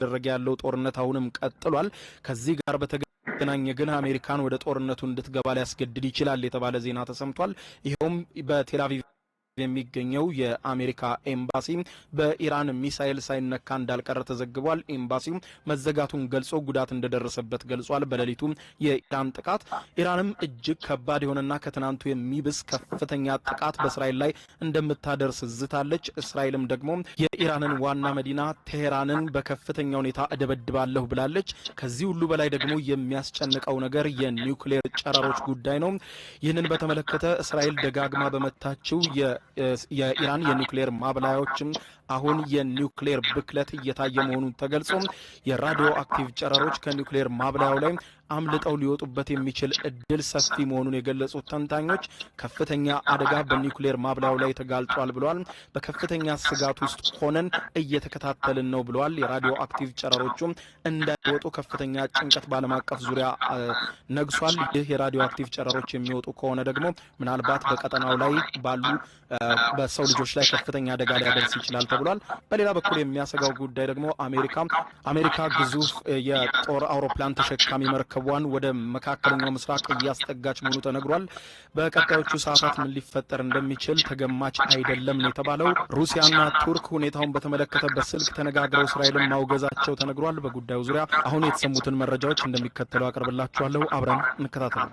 እየተደረገ ያለው ጦርነት አሁንም ቀጥሏል። ከዚህ ጋር በተገናኘ ግን አሜሪካን ወደ ጦርነቱ እንድትገባ ሊያስገድድ ይችላል የተባለ ዜና ተሰምቷል። ይሄውም በቴል አቪቭ የሚገኘው የአሜሪካ ኤምባሲ በኢራን ሚሳኤል ሳይነካ እንዳልቀረ ተዘግቧል። ኤምባሲው መዘጋቱን ገልጾ ጉዳት እንደደረሰበት ገልጿል። በሌሊቱ የኢራን ጥቃት ኢራንም እጅግ ከባድ የሆነና ከትናንቱ የሚብስ ከፍተኛ ጥቃት በእስራኤል ላይ እንደምታደርስ ዝታለች። እስራኤልም ደግሞ የኢራንን ዋና መዲና ቴሄራንን በከፍተኛ ሁኔታ እደበድባለሁ ብላለች። ከዚህ ሁሉ በላይ ደግሞ የሚያስጨንቀው ነገር የኒውክሌር ጨረሮች ጉዳይ ነው። ይህንን በተመለከተ እስራኤል ደጋግማ በመታችው የኢራን የኒውክሌር ማብላያዎችም አሁን የኒውክሌር ብክለት እየታየ መሆኑን ተገልጾ የራዲዮ አክቲቭ ጨረሮች ከኒውክሌር ማብላያው ላይ አምልጠው ሊወጡበት የሚችል እድል ሰፊ መሆኑን የገለጹት ተንታኞች ከፍተኛ አደጋ በኒውክሌር ማብላያው ላይ ተጋልጧል ብለዋል። በከፍተኛ ስጋት ውስጥ ሆነን እየተከታተልን ነው ብለዋል። የራዲዮ አክቲቭ ጨረሮቹ እንዳይወጡ ከፍተኛ ጭንቀት በዓለም አቀፍ ዙሪያ ነግሷል። ይህ የራዲዮ አክቲቭ ጨረሮች የሚወጡ ከሆነ ደግሞ ምናልባት በቀጠናው ላይ ባሉ በሰው ልጆች ላይ ከፍተኛ አደጋ ሊያደርስ ይችላል ተብሏል። በሌላ በኩል የሚያሰጋው ጉዳይ ደግሞ አሜሪካ ግዙፍ የጦር አውሮፕላን ተሸካሚ መርከቧን ወደ መካከለኛው ምስራቅ እያስጠጋች መሆኑ ተነግሯል። በቀጣዮቹ ሰዓታት ምን ሊፈጠር እንደሚችል ተገማች አይደለም ነው የተባለው። ሩሲያና ቱርክ ሁኔታውን በተመለከተ በስልክ ተነጋግረው እስራኤልን ማውገዛቸው ተነግሯል። በጉዳዩ ዙሪያ አሁን የተሰሙትን መረጃዎች እንደሚከተለው አቀርብላችኋለሁ። አብረን እንከታተል።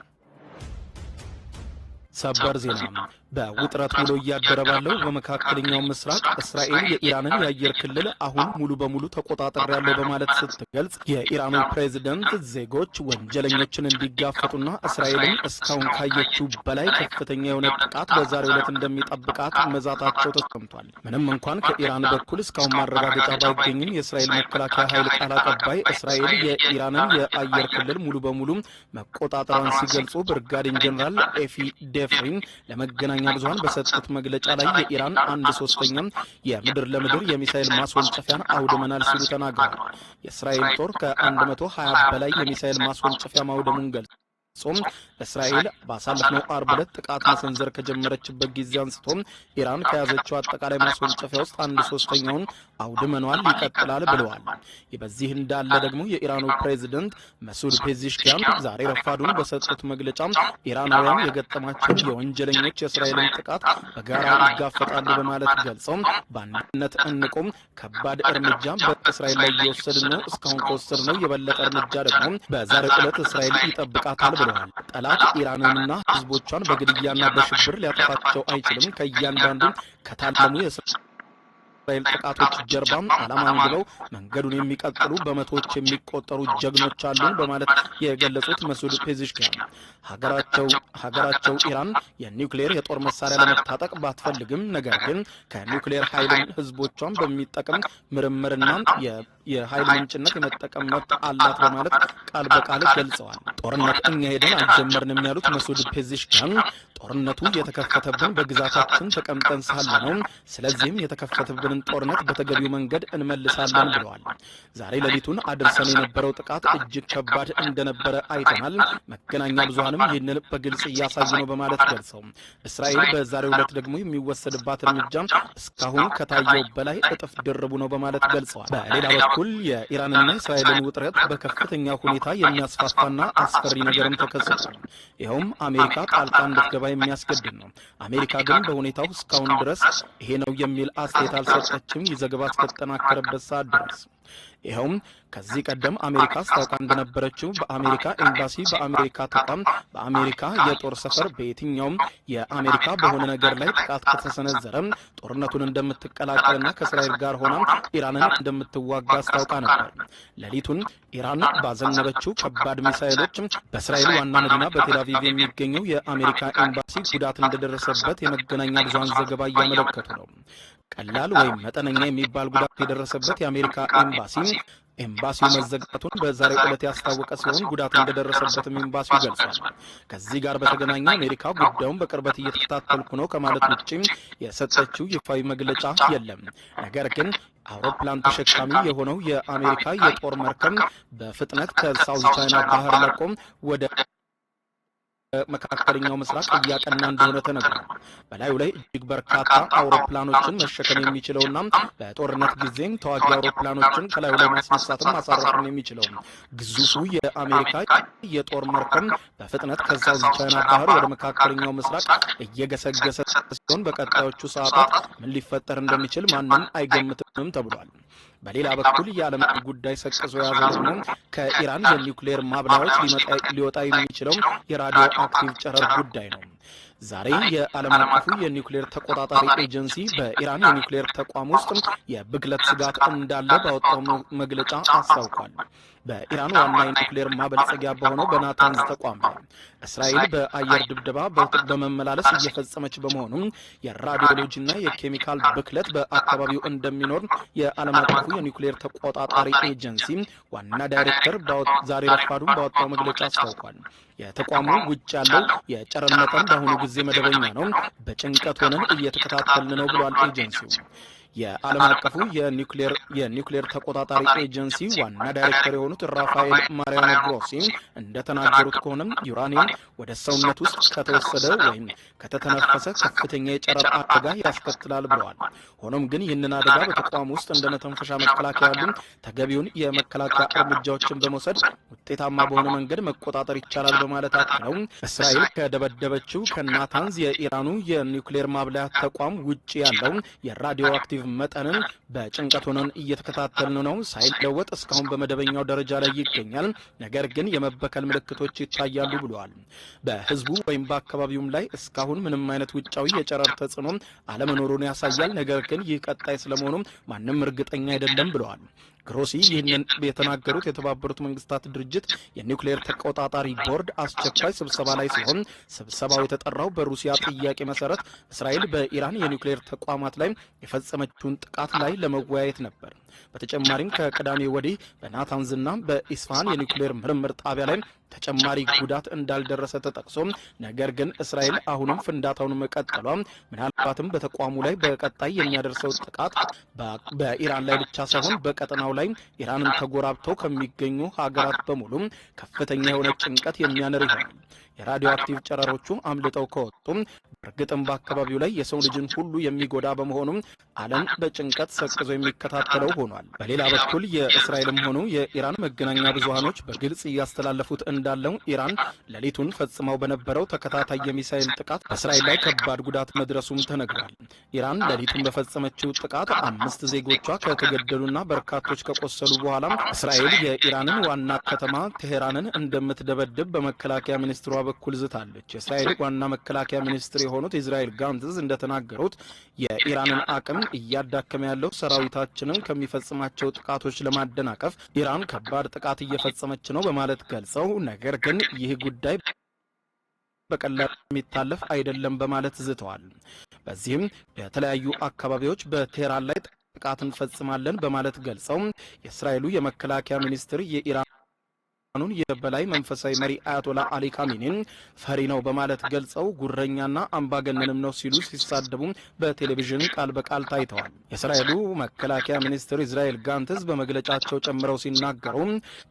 ሰበር ዜና በውጥረት ውሎ እያደረ ባለው በመካከለኛው ምስራቅ እስራኤል የኢራንን የአየር ክልል አሁን ሙሉ በሙሉ ተቆጣጥሬያለሁ በማለት ስትገልጽ የኢራኑ ፕሬዝዳንት ዜጎች ወንጀለኞችን እንዲጋፈጡና እስራኤልን እስካሁን ካየችው በላይ ከፍተኛ የሆነ ጥቃት በዛሬው ዕለት እንደሚጠብቃት መዛታቸው ተሰምቷል። ምንም እንኳን ከኢራን በኩል እስካሁን ማረጋገጫ ባይገኝም የእስራኤል መከላከያ ኃይል ቃል አቀባይ እስራኤል የኢራንን የአየር ክልል ሙሉ በሙሉ መቆጣጠሯን ሲገልጹ ብርጋዴር ጀነራል ኤፊ ዴፍሪን ለመገናኛ ብዙሃን በሰጡት መግለጫ ላይ የኢራን 1/3 የምድር ለምድር የሚሳኤል ማስወንጨፊያን አውድመናል ሲሉ ተናግረዋል። የእስራኤል ጦር ከ120 በላይ የሚሳኤል ማስወንጨፊያ ማውደሙን ገልጿል። እስራኤል ባሳለፍነው አርብ ዕለት ጥቃት መሰንዘር ከጀመረችበት ጊዜ አንስቶ ኢራን ከያዘችው አጠቃላይ ማስወንጨፊያ ውስጥ 1/3 አውድመናል ይቀጥላል ብለዋል። በዚህ እንዳለ ደግሞ የኢራኑ ፕሬዝዳንት መሱድ ፔዚሽኪያን ዛሬ ረፋዱን በሰጡት መግለጫ ኢራናውያን የገጠማቸውን የወንጀለኞች የእስራኤልን ጥቃት በጋራ ይጋፈጣሉ በማለት ገልጸው በአንድነት እንቆም፣ ከባድ እርምጃ በእስራኤል ላይ እየወሰድን ነው፣ እስካሁን ከወሰድነው የበለጠ እርምጃ ደግሞ በዛሬው ዕለት እስራኤል ይጠብቃታል ብለዋል። ጠላት ኢራንንና ህዝቦቿን በግድያና በሽብር ሊያጠፋቸው አይችልም። ከእያንዳንዱ ከታለሙ የእስራኤል ጥቃቶች ጀርባም ዓላማን ብለው መንገዱን የሚቀጥሉ በመቶዎች የሚቆጠሩ ጀግኖች አሉን በማለት የገለጹት መሱድ ፔዚሽኪያን ሀገራቸው ኢራን የኒውክሌር የጦር መሳሪያ ለመታጠቅ ባትፈልግም ነገር ግን ከኒውክሌር ኃይል ህዝቦቿን በሚጠቅም ምርምርና የኃይል ምንጭነት የመጠቀም መብት አላት በማለት ቃል በቃል ገልጸዋል። ጦርነት እኛ ሄደን አልጀመርንም ያሉት መሱድ ፔዚሽኪያን ጦርነቱ የተከፈተብን በግዛታችን ተቀምጠን ሳለ ነው። ስለዚህም የተከፈተብንን ጦርነት በተገቢው መንገድ እንመልሳለን ብለዋል። ዛሬ ሌሊቱን አድርሰን የነበረው ጥቃት እጅግ ከባድ እንደነበረ አይተናል። መገናኛ ብዙሃንም ይህንን በግልጽ እያሳዩ ነው በማለት ገልጸው እስራኤል በዛሬው ዕለት ደግሞ የሚወሰድባት እርምጃ እስካሁን ከታየው በላይ እጥፍ ድርቡ ነው በማለት ገልጸዋል። በሌላ በኩል የኢራንና እስራኤልን ውጥረት በከፍተኛ ሁኔታ የሚያስፋፋና አስፈሪ ነገርም ተከስቷል። ይኸውም አሜሪካ ጣልቃ እንድትገባ የሚያስገድድ ነው። አሜሪካ ግን በሁኔታው እስካሁን ድረስ ይሄ ነው የሚል አስተያየት አልሰጠችም። ይህ ዘገባ እስከተጠናከረበት ሰዓት ድረስ ይኸውም ከዚህ ቀደም አሜሪካ አስታውቃ እንደነበረችው በአሜሪካ ኤምባሲ፣ በአሜሪካ ተቋም፣ በአሜሪካ የጦር ሰፈር በየትኛውም የአሜሪካ በሆነ ነገር ላይ ጥቃት ከተሰነዘረ ጦርነቱን እንደምትቀላቀልና ከእስራኤል ጋር ሆና ኢራንን እንደምትዋጋ አስታውቃ ነበር። ሌሊቱን ኢራን ባዘነበችው ከባድ ሚሳኤሎች በእስራኤል ዋና መዲና በቴል አቪቭ የሚገኘው የአሜሪካ ኤምባሲ ጉዳት እንደደረሰበት የመገናኛ ብዙሃን ዘገባ እያመለከቱ ነው። ቀላል ወይም መጠነኛ የሚባል ጉዳት የደረሰበት የአሜሪካ ኤምባሲው መዘጋቱን በዛሬው ዕለት ያስታወቀ ሲሆን ጉዳት እንደደረሰበትም ኤምባሲው ገልጿል። ከዚህ ጋር በተገናኘ አሜሪካ ጉዳዩን በቅርበት እየተከታተልኩ ነው ከማለት ውጭ የሰጠችው ይፋዊ መግለጫ የለም። ነገር ግን አውሮፕላን ተሸካሚ የሆነው የአሜሪካ የጦር መርከብ በፍጥነት ከሳውዝ ቻይና ባህር ለቆ ወደ መካከለኛው ምስራቅ እያቀና እንደሆነ ተነግሯል። በላዩ ላይ እጅግ በርካታ አውሮፕላኖችን መሸከም የሚችለውና በጦርነት ጊዜም ተዋጊ አውሮፕላኖችን ከላዩ ላይ ማስነሳትም ማሳረፍም የሚችለው ግዙፉ የአሜሪካ የጦር መርከብ በፍጥነት ከሳውዝ ቻይና ባህር ወደ መካከለኛው ምስራቅ እየገሰገሰ ሲሆን በቀጣዮቹ ሰዓታት ምን ሊፈጠር እንደሚችል ማንም አይገምትም ተብሏል። በሌላ በኩል የዓለም ጉዳይ ሰቅዞ የያዘው ደግሞ ከኢራን የኒውክሌር ማብላያዎች ሊወጣ የሚችለው የራዲዮ አክቲቭ ጨረር ጉዳይ ነው። ዛሬ የዓለም አቀፉ የኒውክሌር ተቆጣጣሪ ኤጀንሲ በኢራን የኒውክሌር ተቋም ውስጥ የብክለት ስጋት እንዳለ ባወጣው መግለጫ አስታውቋል። በኢራን ዋና የኒውክሌር ማበልጸጊያ በሆነው በናታንዝ ተቋም ላይ እስራኤል በአየር ድብደባ በመመላለስ እየፈጸመች በመሆኑ የራዲዮሎጂና የኬሚካል ብክለት በአካባቢው እንደሚኖር የዓለም አቀፉ የኒውክሌር ተቆጣጣሪ ኤጀንሲ ዋና ዳይሬክተር ዛሬ ረፋዱን ባወጣው መግለጫ አስታውቋል። የተቋሙ ውጭ ያለው የጨረር መጠን በአሁኑ ጊዜ መደበኛ ነው፣ በጭንቀት ሆነን እየተከታተልን ነው ብሏል ኤጀንሲው። የዓለም አቀፉ የኒውክሌር ተቆጣጣሪ ኤጀንሲ ዋና ዳይሬክተር የሆኑት ራፋኤል ማሪያኖ ግሮሲ እንደተናገሩት ከሆነም ዩራኒየም ወደ ሰውነት ውስጥ ከተወሰደ ወይም ከተተነፈሰ ከፍተኛ የጨረር አደጋ ያስከትላል ብለዋል። ሆኖም ግን ይህንን አደጋ በተቋም ውስጥ እንደ መተንፈሻ መከላከያ ያሉ ተገቢውን የመከላከያ እርምጃዎችን በመውሰድ ውጤታማ በሆነ መንገድ መቆጣጠር ይቻላል በማለት አክለው እስራኤል ከደበደበችው ከናታንዝ የኢራኑ የኒውክሌር ማብላያ ተቋም ውጭ ያለው የራዲዮ አክቲቭ መጠንን በጭንቀት ሆነን እየተከታተልን ነው። ሳይለወጥ እስካሁን በመደበኛው ደረጃ ላይ ይገኛል። ነገር ግን የመበከል ምልክቶች ይታያሉ ብለዋል። በህዝቡ ወይም በአካባቢውም ላይ እስካሁን ምንም አይነት ውጫዊ የጨረር ተጽዕኖ አለመኖሩን ያሳያል። ነገር ግን ይህ ቀጣይ ስለመሆኑ ማንም እርግጠኛ አይደለም ብለዋል። ግሮሲ ይህንን የተናገሩት የተባበሩት መንግስታት ድርጅት የኒውክሌር ተቆጣጣሪ ቦርድ አስቸኳይ ስብሰባ ላይ ሲሆን ስብሰባው የተጠራው በሩሲያ ጥያቄ መሰረት እስራኤል በኢራን የኒውክሌር ተቋማት ላይ የፈጸመችውን ጥቃት ላይ ለመወያየት ነበር። በተጨማሪም ከቅዳሜ ወዲህ በናታንዝና በኢስፋሃን የኒውክሌር ምርምር ጣቢያ ላይ ተጨማሪ ጉዳት እንዳልደረሰ ተጠቅሶ ነገር ግን እስራኤል አሁንም ፍንዳታውን መቀጠሏ ምናልባትም በተቋሙ ላይ በቀጣይ የሚያደርሰው ጥቃት በኢራን ላይ ብቻ ሳይሆን በቀጠናው ላይ ኢራንን ተጎራብተው ከሚገኙ ሀገራት በሙሉ ከፍተኛ የሆነ ጭንቀት የሚያነር ይሆናል። የራዲዮ አክቲቭ ጨረሮቹ አምልጠው ከወጡ በእርግጥም በአካባቢው ላይ የሰው ልጅን ሁሉ የሚጎዳ በመሆኑ ዓለም በጭንቀት ሰቅዞ የሚከታተለው ሆኗል። በሌላ በኩል የእስራኤልም ሆኑ የኢራን መገናኛ ብዙሃኖች በግልጽ እያስተላለፉት እንዳለው ኢራን ሌሊቱን ፈጽመው በነበረው ተከታታይ የሚሳኤል ጥቃት በእስራኤል ላይ ከባድ ጉዳት መድረሱም ተነግሯል። ኢራን ሌሊቱን በፈጸመችው ጥቃት 5 ዜጎቿ ከተገደሉና በርካቶች ከቆሰሉ በኋላ እስራኤል የኢራንን ዋና ከተማ ቴሄራንን እንደምትደበድብ በመከላከያ ሚኒስትሯ በኩል ዝታለች። የእስራኤል ዋና መከላከያ ሚኒስትር የሆኑት ኢዝራኤል ጋንትዝ እንደተናገሩት የኢራንን አቅም እያዳከመ ያለው ሰራዊታችንን ከሚፈጽማቸው ጥቃቶች ለማደናቀፍ ኢራን ከባድ ጥቃት እየፈጸመች ነው በማለት ገልጸው ነገር ግን ይህ ጉዳይ በቀላሉ የሚታለፍ አይደለም በማለት ዝተዋል። በዚህም የተለያዩ አካባቢዎች በቴህራን ላይ ጥቃት እንፈጽማለን በማለት ገልጸው የእስራኤሉ የመከላከያ ሚኒስትር የኢራን የበላይ መንፈሳዊ መሪ አያቶላ አሊ ካሚኒን ፈሪ ነው በማለት ገልጸው ጉረኛና አምባገነንም ነው ሲሉ ሲሳደቡ በቴሌቪዥን ቃል በቃል ታይተዋል። የእስራኤሉ መከላከያ ሚኒስትር ኢዝራኤል ጋንትዝ በመግለጫቸው ጨምረው ሲናገሩ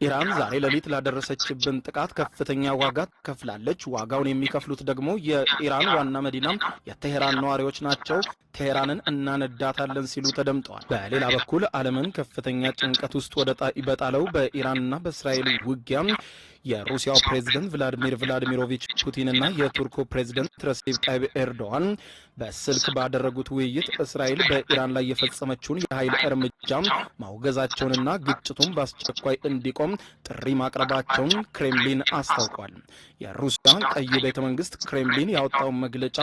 ኢራን ዛሬ ሌሊት ላደረሰችብን ጥቃት ከፍተኛ ዋጋ ከፍላለች። ዋጋውን የሚከፍሉት ደግሞ የኢራን ዋና መዲና የቴሄራን ነዋሪዎች ናቸው። ቴሄራንን እናነዳታለን ሲሉ ተደምጠዋል። በሌላ በኩል ዓለምን ከፍተኛ ጭንቀት ውስጥ በጣለው በኢራንና በእስራኤል ውጊያ የሩሲያው ፕሬዝዳንት ቭላዲሚር ቭላዲሚሮቪች ፑቲንና የቱርኩ ፕሬዝዳንት ረሲፕ ጣይብ ኤርዶዋን በስልክ ባደረጉት ውይይት እስራኤል በኢራን ላይ የፈጸመችውን የኃይል እርምጃ ማውገዛቸውንና ግጭቱን በአስቸኳይ እንዲቆም ጥሪ ማቅረባቸውን ክሬምሊን አስታውቋል። የሩሲያ ቀይ ቤተ መንግስት ክሬምሊን ያወጣው መግለጫ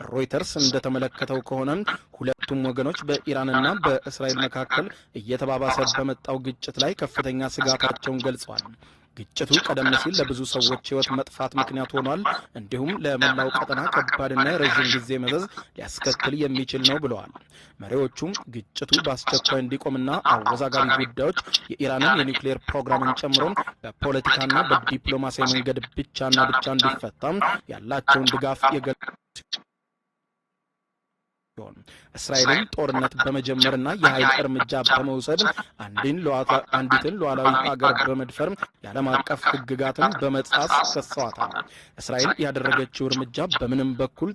ሮይተርስ እንደተመለከተው ከሆነ ሁለቱም ወገኖች በኢራንና በእስራኤል መካከል እየተባባሰ በመጣው ግጭት ላይ ከፍተኛ ስጋታቸውን ገልጸዋል። ግጭቱ ቀደም ሲል ለብዙ ሰዎች ሕይወት መጥፋት ምክንያት ሆኗል፣ እንዲሁም ለመላው ቀጠና ከባድና የረዥም ጊዜ መዘዝ ሊያስከትል የሚችል ነው ብለዋል። መሪዎቹም ግጭቱ በአስቸኳይ እንዲቆምና አወዛጋቢ ጉዳዮች የኢራንን የኒውክሌር ፕሮግራምን ጨምሮ በፖለቲካና በዲፕሎማሲያዊ መንገድ ብቻ እንዲፈታ ያላቸውን ድጋፍ የገለጹ እስራኤልን ጦርነት በመጀመርና የኃይል እርምጃ በመውሰድ አንዲትን ሉዓላዊ ሀገር በመድፈር የዓለም አቀፍ ሕግጋትን በመጣስ ከሰዋታል። እስራኤል ያደረገችው እርምጃ በምንም በኩል